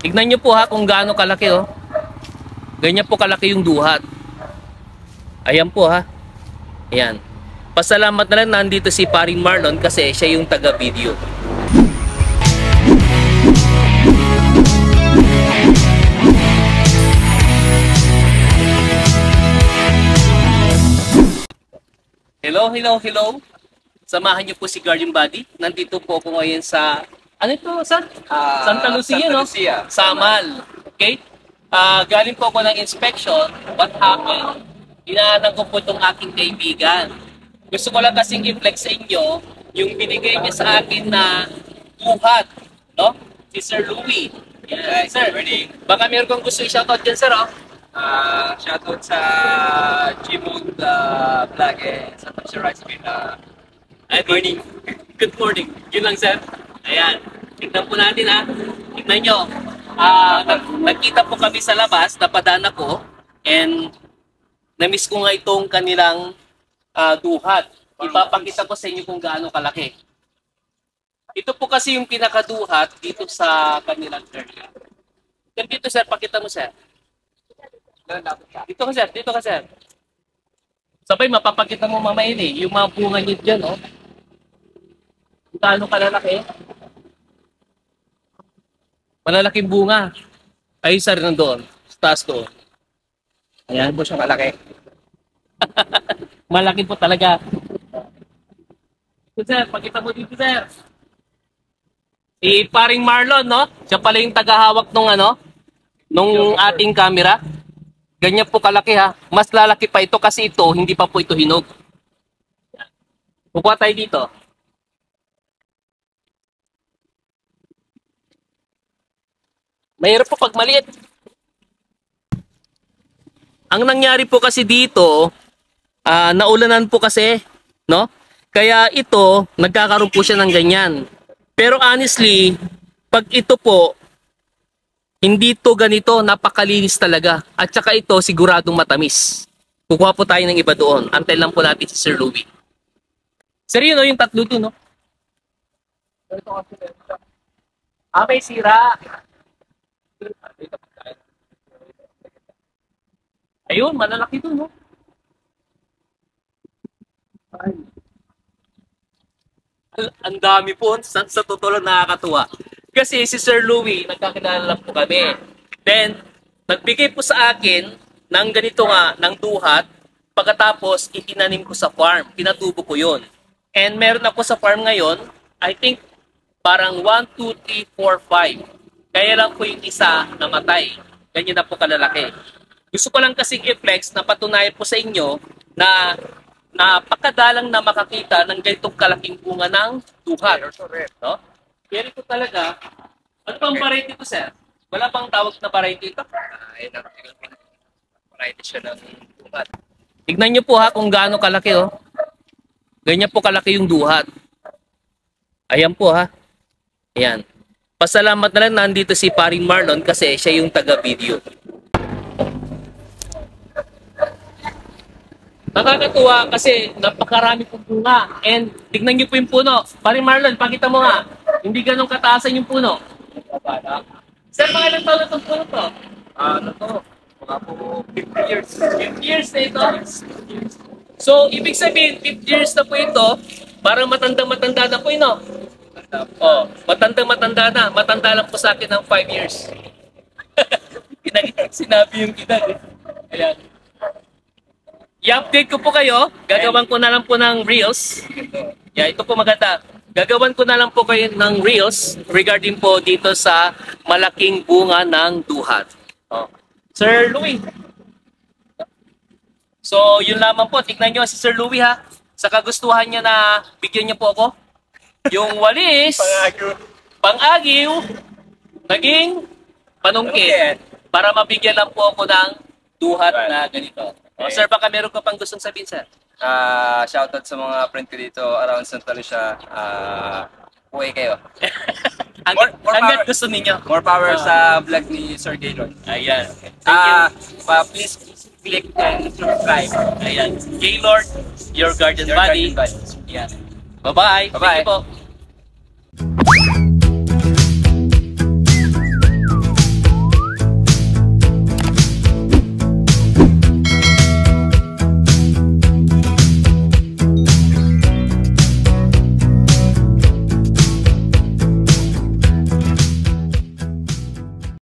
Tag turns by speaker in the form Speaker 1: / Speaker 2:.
Speaker 1: Tignan nyo po ha kung gaano kalaki oh. Ganyan po kalaki yung duhat. Ayan po ha. Ayan. Pasalamat na lang nandito si Paring Marlon kasi siya yung taga-video. Hello, hello, hello. Samahan niyo po si Guardian Buddy. Nandito po ako ngayon sa ano ito, Santa Lucia, no? Samal. Okay? Galing po ako ng inspection. What happened? Inaanan ko po itong aking kaibigan. Gusto ko lang kasing i-flex sa inyo yung binigay niya sa akin na duhat, no? Si Sir Louie. Yeah, sir, baka meron kong gusto i-shoutout dyan, sir, oh.
Speaker 2: Shoutout sa Gmode vlog sa Sir Rice Bin.
Speaker 1: Good morning. Good morning. Yun lang, sir. Ayan. Tignan po natin, ha. Tignan nyo. Nagkita po kami sa labas, napadaan ako, and na-miss ko nga itong kanilang duhat. Ipapakita ko sa inyo kung gaano kalaki. Ito po kasi yung pinakaduhat dito sa kanilang area. Dito, sir, pakita mo, sir. Dito ka, sir. Dito ka, sir. Sabay, mapapakita mo mamaya yung mga bunga nyo dyan, oh. Kung gaano kalalaki. Malalaking bunga. Ay, sir, nandoon. Sa taas ko. Ayan po siya malaki. Malaki po talaga. Dito, sir. Pakita mo dito, sir. Si Paring Marlon, no? Siya pala yung tagahawak nung ating camera. Ganyan po kalaki, ha. Mas lalaki pa ito kasi ito, hindi pa po ito hinog. Kukuha tayo dito. Mahirap po pag maliit. Ang nangyari po kasi dito, naulanan po kasi, no? Kaya ito, nagkakaroon po siya ng ganyan. Pero honestly, pag ito po, hindi to ganito, napakalinis talaga. At saka ito, siguradong matamis. Kukuha po tayo ng iba doon. Antay lang po natin si Sir Louie. Sir, yun, no? Yung tatlo doon, no? May sira. Ayun, malalaki doon, no? Ang dami po, sa totoo lang nakakatuwa. Kasi si Sir Louie, nagkakilala lang po kami. Then, nagbigay po sa akin ng ganito nga, ng duhat. Pagkatapos, itinanim ko sa farm. Pinatubo ko yun. And meron ako sa farm ngayon, I think, parang 1, 2, 3, 4, 5. Kaya lang po yung isa namatay. Ganyan na po kalalaki. Gusto ko lang kasing i-flex na patunayan po sa inyo na napakadalang na makakita ng ganitong kalaking bunga ng duhat. No? Pero ito talaga, ano pang variety ito, sir? Wala pang tawag na variety ito?
Speaker 2: Variety siya ng duhat.
Speaker 1: Tignan nyo po ha kung gaano kalaki, oh. Ganyan po kalaki yung duhat. Ayan po ha. Ayan. Pasalamat na lang nandito si Paring Marlon kasi siya yung taga-video. Nakakatuwa kasi napakarami pong bunga. And tignan nyo po yung puno. Paring Marlon, pakita mo nga. Hindi ganun kataasan yung puno. Sir, mga ilang taon na itong puno to?
Speaker 2: Ano to? Mga po 50 years.
Speaker 1: 50 years na ito? So, ibig sabihin, 50 years na po ito, parang matanda-matanda na po ino. Oh, matanda-matanda na. Matanda lang po sa akin ng 5 years. Sinabi yung edad eh. Ayan. I-update ko po kayo. Gagawan ko na lang po ng reels. Yeah, ito po maganda. Gagawan ko na lang po kayo ng reels regarding po dito sa malaking bunga ng duhat. Oh. Sir Louie. So, yun lamang po. Tignan nyo si Sir Louie, ha. Sa kagustuhan niya na bigyan niyo po ako. Yung walis, pang-agiw, naging panungkit. Para mabigyan lang po ako ng duhat na ganito. Oh, sir, baka meron ka pang gustong sabihin, sir?
Speaker 2: Shoutout sa mga friend ko dito around Santa Lucia. Buhay kayo.
Speaker 1: Hanggat gusto ninyo.
Speaker 2: More power sa vlog ni Sir Gaylord.
Speaker 1: Ayan. Thank you.
Speaker 2: Please click and subscribe.
Speaker 1: Ayan. Gaylord, your guardian buddy. Ayan. Bye-bye.
Speaker 2: Bye-bye.
Speaker 1: Thank you po.